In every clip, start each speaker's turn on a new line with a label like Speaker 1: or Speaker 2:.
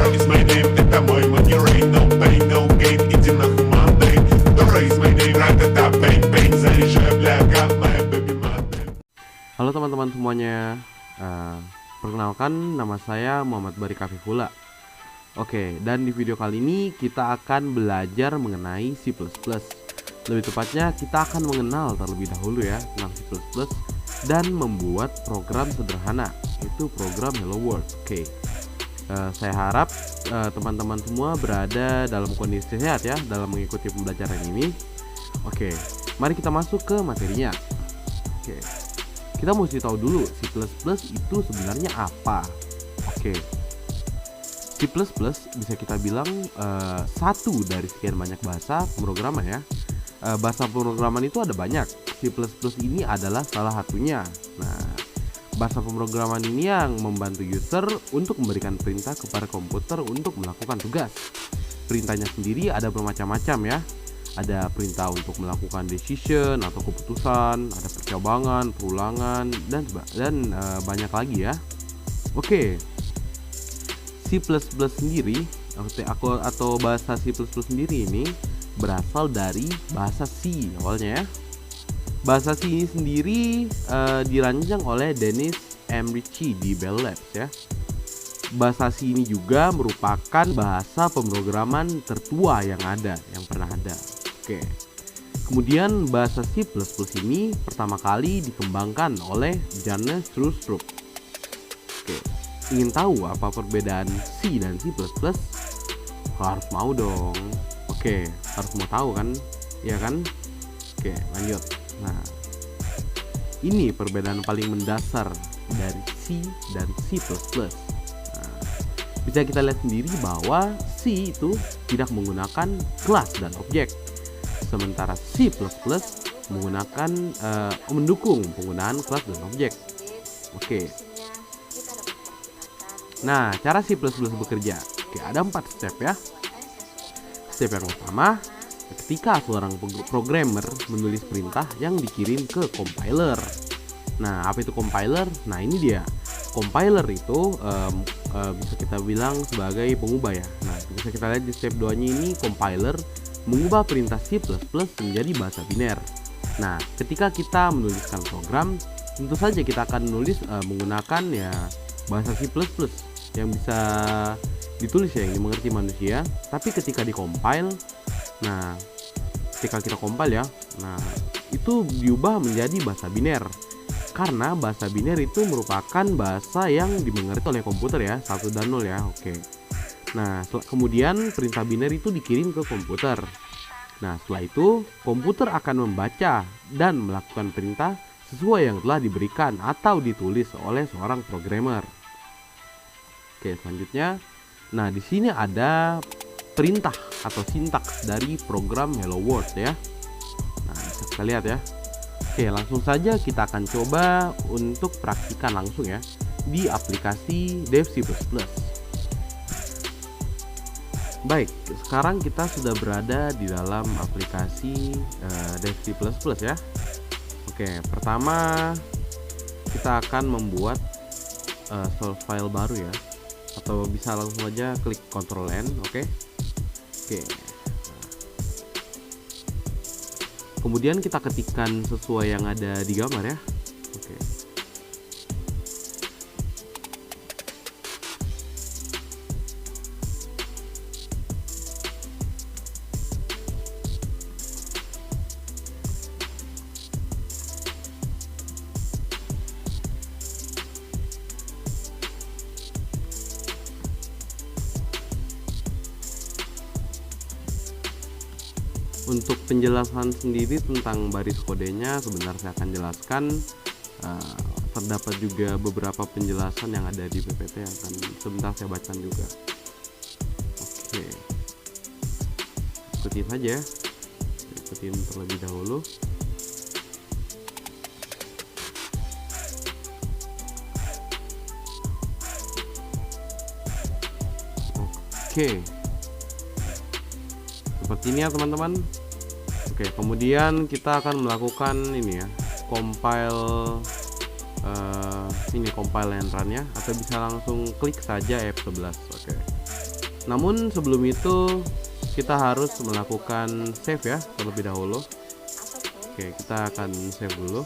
Speaker 1: raise my name, это мой манер, ain't no pain, no gain, иди нахуй, мандей. Don't raise my name, ра-та-та, бэнг-бэнг, заряжай, бля, как моя бэби-модель.
Speaker 2: Halo teman-teman semuanya, perkenalkan nama saya Muhammad Barik Afifullah. Oke, dan di video kali ini kita akan belajar mengenai C++. Lebih tepatnya kita akan mengenal terlebih dahulu ya tentang C++ dan membuat program sederhana, itu program Hello World. Oke, saya harap teman-teman semua berada dalam kondisi sehat ya dalam mengikuti pembelajaran ini. Oke, mari kita masuk ke materinya. Oke, kita mesti tahu dulu C++ itu sebenarnya apa. Oke, C++ bisa kita bilang satu dari sekian banyak bahasa pemrograman ya. Bahasa pemrograman itu ada banyak. C++ ini adalah salah satunya. Nah, bahasa pemrograman ini yang membantu user untuk memberikan perintah kepada komputer untuk melakukan tugas. Perintahnya sendiri ada bermacam-macam ya. Ada perintah untuk melakukan decision atau keputusan, ada percobangan, perulangan, dan banyak lagi ya. Oke, C++ sendiri atau bahasa C++ sendiri ini berasal dari bahasa C awalnya ya. Bahasa C ini sendiri dirancang oleh Dennis M. Ritchie di Bell Labs ya. Bahasa C ini juga merupakan bahasa pemrograman tertua yang pernah ada. Oke. Kemudian bahasa C++ ini pertama kali dikembangkan oleh Johannes Rostrup. Oke. Ingin tahu apa perbedaan C dan C++? Harus mau dong. Oke, harus mau tahu kan? Ya kan? Oke, lanjut. Nah, ini perbedaan paling mendasar dari C dan C++. Nah, bisa kita lihat sendiri bahwa C itu tidak menggunakan kelas dan objek, sementara C++ menggunakan mendukung penggunaan kelas dan objek. Oke. Nah, cara C++ bekerja. Oke, ada 4 step ya. Step yang pertama, ketika seorang programmer menulis perintah yang dikirim ke compiler. Nah, apa itu compiler? Nah, ini dia. Compiler itu bisa kita bilang sebagai pengubah ya. Nah, bisa kita lihat di step 2-nya ini, compiler mengubah perintah C++ menjadi bahasa biner. Nah, ketika kita menuliskan program, tentu saja kita akan menulis menggunakan ya bahasa C++ yang bisa ditulis ya, yang dimengerti manusia. Tapi ketika di-compile, nah ketika kita compile ya, nah itu diubah menjadi bahasa biner. Karena bahasa biner itu merupakan bahasa yang dimengerti oleh komputer ya, 1 dan 0 ya. Oke. Nah, kemudian perintah biner itu dikirim ke komputer. Nah, setelah itu komputer akan membaca dan melakukan perintah sesuai yang telah diberikan atau ditulis oleh seorang programmer. Oke, selanjutnya, nah di sini ada perintah atau sintaks dari program Hello World ya. Nah, bisa kita lihat ya. Oke, langsung saja kita akan coba untuk praktikan langsung ya di aplikasi Dev C++. Baik, sekarang kita sudah berada di dalam aplikasi Dev C++ ya. Oke, pertama kita akan membuat source file baru ya, atau bisa langsung aja klik Ctrl N. Oke. Kemudian kita ketikkan sesuai yang ada di gambar ya. Oke. Untuk penjelasan sendiri tentang baris kodenya sebentar saya akan jelaskan. Terdapat juga beberapa penjelasan yang ada di PPT yang akan sebentar saya bacakan juga. Oke, ikuti saja, ikutin terlebih dahulu. Oke, seperti ini ya teman-teman. Oke, kemudian kita akan melakukan ini ya, compile ini compile and run ya, atau bisa langsung klik saja F11. Oke, Namun sebelum itu kita harus melakukan save ya terlebih dahulu. Oke, kita akan save dulu.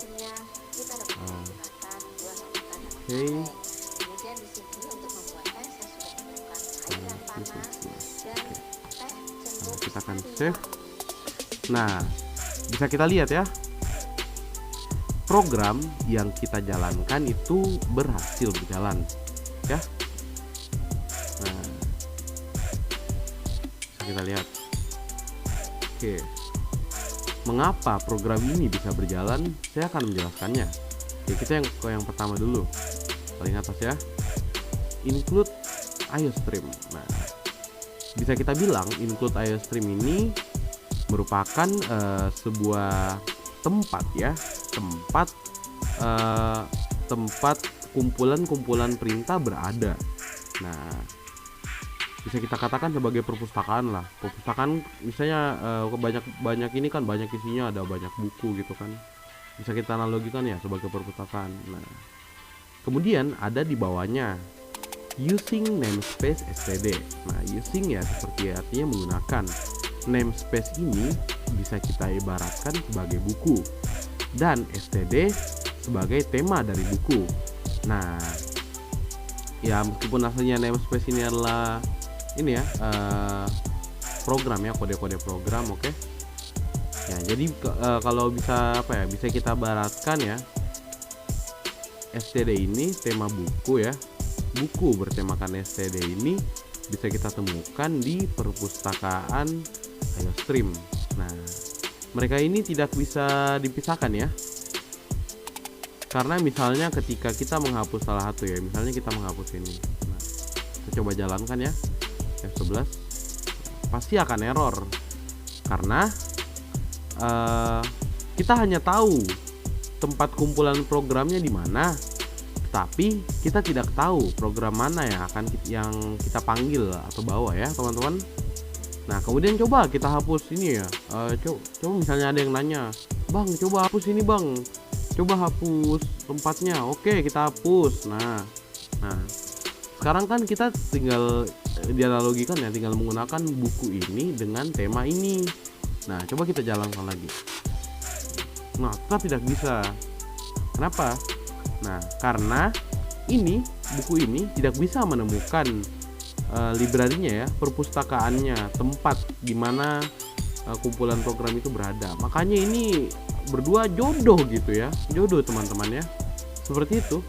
Speaker 2: Oke. Nah, kita akan save. Nah, bisa kita lihat ya, program yang kita jalankan itu berhasil berjalan ya. Nah, bisa kita lihat. Oke, mengapa program ini bisa berjalan? Saya akan menjelaskannya. Oke, kita yang pertama dulu, paling atas ya, include IOStream. Nah, bisa kita bilang include IOStream ini merupakan sebuah tempat ya, tempat kumpulan-kumpulan perintah berada. Nah, bisa kita katakan sebagai perpustakaan lah. Perpustakaan misalnya banyak ini kan, banyak isinya, ada banyak buku gitu kan. Bisa kita analogikan ya sebagai perpustakaan. Nah, kemudian ada di bawahnya using namespace std. Nah, using ya seperti artinya menggunakan. Namespace ini bisa kita ibaratkan sebagai buku dan std sebagai tema dari buku. Nah, ya meskipun asalnya namespace ini adalah ini ya program ya, kode-kode program, oke. Ya, jadi kalau bisa apa ya, bisa kita ibaratkan ya, std ini tema buku ya. Buku bertemakan std ini bisa kita temukan di perpustakaan IOStream. Nah, mereka ini tidak bisa dipisahkan ya. Karena misalnya ketika kita menghapus salah satu ya, misalnya kita menghapus ini. Nah, kita coba jalankan ya, F11, pasti akan error. Karena kita hanya tahu tempat kumpulan programnya di mana, tapi kita tidak tahu program mana yang kita panggil atau bawa ya teman-teman. Nah, kemudian coba kita hapus ini ya. Coba misalnya ada yang nanya, "Bang, coba hapus ini, Bang. Coba hapus tempatnya." Oke, kita hapus. Nah, sekarang kan kita tinggal dianalogikan ya, tinggal menggunakan buku ini dengan tema ini. Nah, coba kita jalankan lagi. Nah, tetap tidak bisa. Kenapa? Nah, karena buku ini tidak bisa menemukan librarinya ya, perpustakaannya, tempat di mana kumpulan program itu berada. Makanya ini berdua jodoh gitu ya, jodoh teman-teman ya, seperti itu.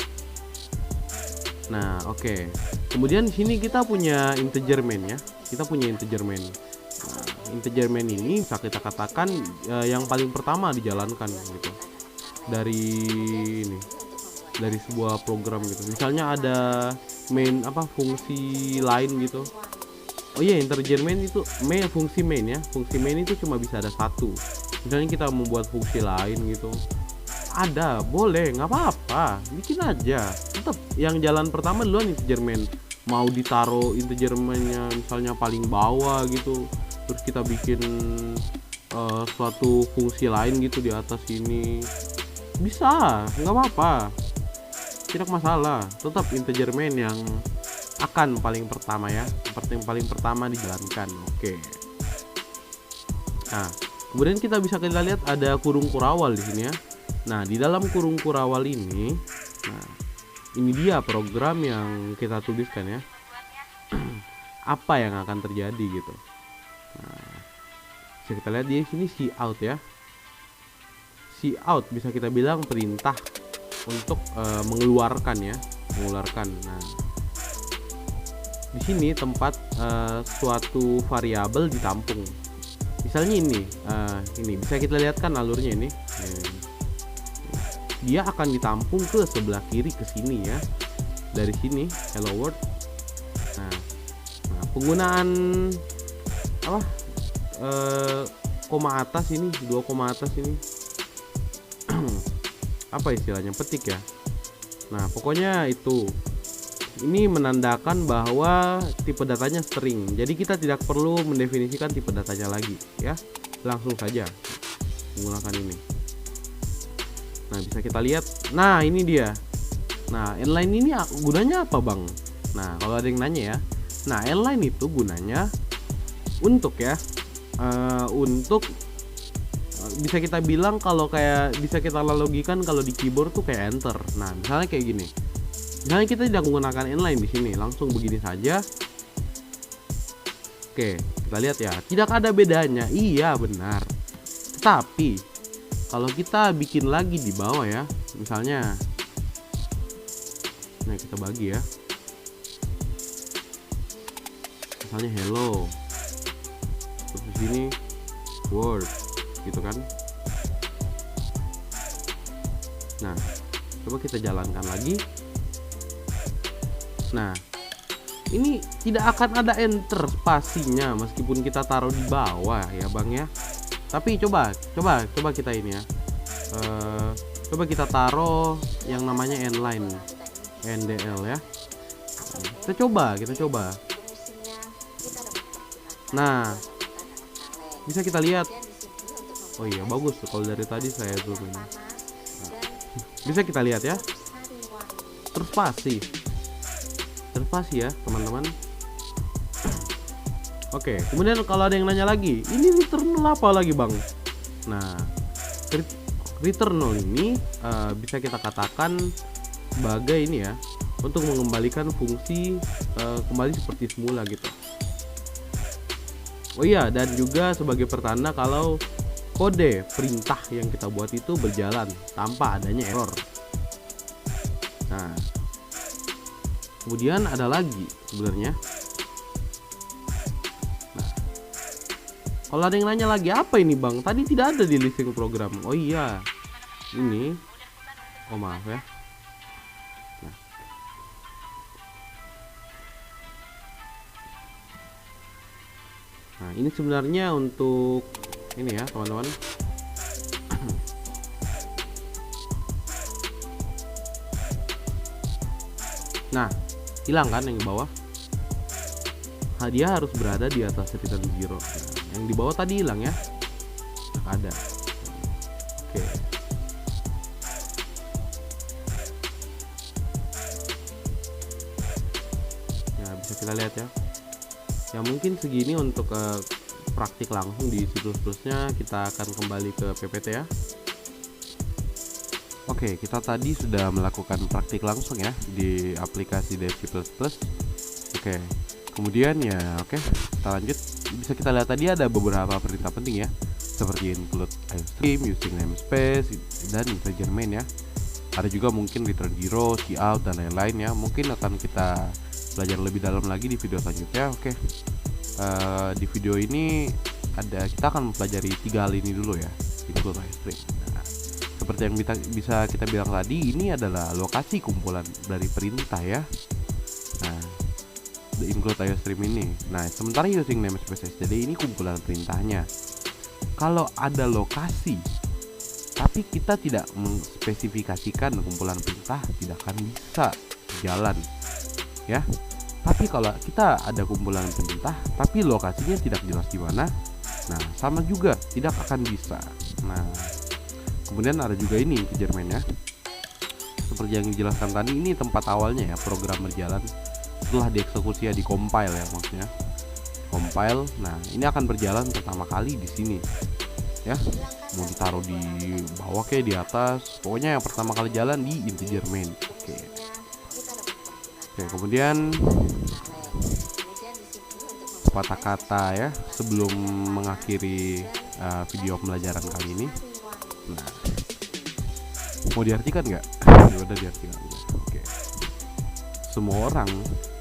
Speaker 2: Nah, oke. Kemudian di sini kita punya integer main ya, kita punya integer main. Nah, integer main ini bisa kita katakan yang paling pertama dijalankan gitu dari sebuah program gitu. Misalnya ada main fungsi lain gitu. Oh iya, integer main itu fungsi main ya. Fungsi main itu cuma bisa ada satu. Misalnya kita membuat fungsi lain gitu. Ada, boleh, nggak apa-apa, bikin aja. Tetap yang jalan pertama duluan integer main. Mau ditaruh integer mainnya misalnya paling bawah gitu. Terus kita bikin suatu fungsi lain gitu di atas ini. Bisa, nggak apa-apa. Tidak masalah, tetap integer main yang akan paling pertama ya, seperti yang paling pertama dijalankan. Oke. Nah, kemudian kita lihat ada kurung kurawal di sini ya. Nah, di dalam kurung kurawal ini, nah ini dia program yang kita tuliskan ya. Apa yang akan terjadi gitu. Nah, bisa kita lihat di sini cout ya. Cout bisa kita bilang perintah untuk mengeluarkan. Nah, di sini tempat suatu variabel ditampung. Misalnya ini bisa kita lihat kan alurnya ini. Dia akan ditampung ke sebelah kiri ke sini ya. Dari sini hello world. Nah, penggunaan koma atas ini, 2 koma atas ini. Apa istilahnya, petik ya. Nah, pokoknya itu ini menandakan bahwa tipe datanya string. Jadi kita tidak perlu mendefinisikan tipe datanya lagi ya. Langsung saja menggunakan ini. Nah, bisa kita lihat. Nah, ini dia. Nah, inline ini gunanya apa, Bang? Nah, kalau ada yang nanya ya. Nah, inline itu gunanya untuk ya, untuk bisa kita bilang kalau kayak bisa kita analogikan kalau di keyboard tuh kayak enter. Nah, misalnya kayak gini. Misalnya kita tidak menggunakan inline di sini, langsung begini saja. Oke, kita lihat ya, tidak ada bedanya. Iya, benar. Tetapi kalau kita bikin lagi di bawah ya, misalnya, nah kita bagi ya. Misalnya hello, terus di sini word, gitu kan. Nah, coba kita jalankan lagi. Nah, ini tidak akan ada enter spasinya meskipun kita taruh di bawah ya Bang ya. Tapi coba kita ini ya. Coba kita taruh yang namanya inline, NDL ya. Kita coba. Nah, bisa kita lihat. Oh iya, bagus kalau dari tadi saya zoom in. Nah, bisa kita lihat ya. Terspasi ya teman-teman. Oke, kemudian kalau ada yang nanya lagi, ini return apa lagi Bang? Nah, return ini bisa kita katakan sebagai ini ya, untuk mengembalikan fungsi kembali seperti semula gitu. Oh iya, dan juga sebagai pertanda kalau kode perintah yang kita buat itu berjalan tanpa adanya error. Nah, kemudian ada lagi sebenarnya. Nah, kalau ada yang nanya lagi, apa ini Bang? Tadi tidak ada di listing program. Oh iya, ini. Oh maaf ya. Nah, ini sebenarnya untuk ini ya teman-teman. Nah, hilang kan yang di bawah. Hadiah harus berada di atas return 0. Nah, yang di bawah tadi hilang ya. Nggak ada. Oke. Ya, bisa kita lihat ya. Ya mungkin segini untuk praktik langsung di C++-nya. Kita akan kembali ke PPT ya. Oke, kita tadi sudah melakukan praktik langsung ya di aplikasi Dev C++. Oke, kemudian ya kita lanjut. Bisa kita lihat tadi ada beberapa perintah penting ya, seperti include IOStream, using namespace, dan integer main ya. Ada juga mungkin return 0, cout, dan lain-lain ya. Mungkin akan kita belajar lebih dalam lagi di video selanjutnya. Oke, di video ini kita akan mempelajari 3 hal ini dulu ya, include IOStream. Seperti yang bisa kita bilang tadi, ini adalah lokasi kumpulan dari perintah ya. Nah, the include IOStream ini. Nah, sementara using namespace jadi ini kumpulan perintahnya. Kalau ada lokasi tapi kita tidak mengspesifikasikan kumpulan perintah, tidak akan bisa jalan ya. Tapi kalau kita ada kumpulan perintah tapi lokasinya tidak jelas di mana, nah sama juga tidak akan bisa. Nah, kemudian ada juga ini integer main ya. Seperti yang dijelaskan tadi, ini tempat awalnya ya program berjalan setelah dieksekusi ya, di compile ya maksudnya. Compile. Nah, ini akan berjalan pertama kali di sini. Ya. Mau ditaruh di bawah kayak di atas. Pokoknya yang pertama kali jalan di integer main. Oke. Oke, kemudian sepatah kata ya sebelum mengakhiri video pembelajaran kali ini. Nah, mau diartikan nggak? Udah diartikan. Oke. Semua orang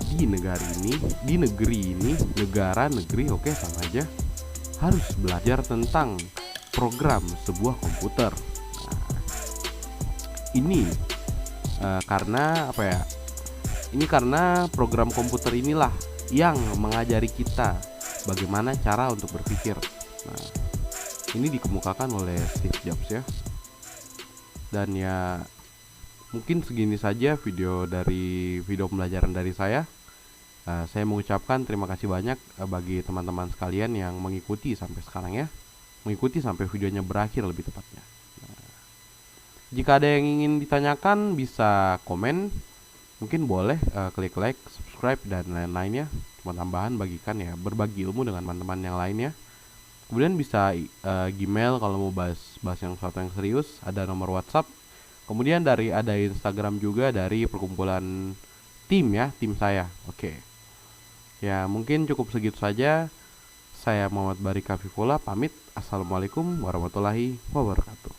Speaker 2: di negara ini, di negeri ini, negeri, oke sama aja, harus belajar tentang program sebuah komputer. Nah, ini karena apa ya? Ini karena program komputer inilah yang mengajari kita bagaimana cara untuk berpikir. Nah, ini dikemukakan oleh Steve Jobs ya. Dan ya mungkin segini saja video pembelajaran dari saya. Saya mengucapkan terima kasih banyak bagi teman-teman sekalian yang mengikuti sampai sekarang ya. Mengikuti sampai videonya berakhir lebih tepatnya. Jika ada yang ingin ditanyakan bisa komen. Mungkin boleh klik like, subscribe, dan lain-lainnya. cuma tambahan, bagikan ya, berbagi ilmu dengan teman-teman yang lainnya. Kemudian bisa Gmail kalau mau bahas yang sesuatu yang serius, ada nomor WhatsApp. Kemudian ada Instagram juga dari perkumpulan tim ya, tim saya. Oke. Ya, mungkin cukup segitu saja. Saya Muhammad Barik Kafifullah pamit. Assalamualaikum warahmatullahi wabarakatuh.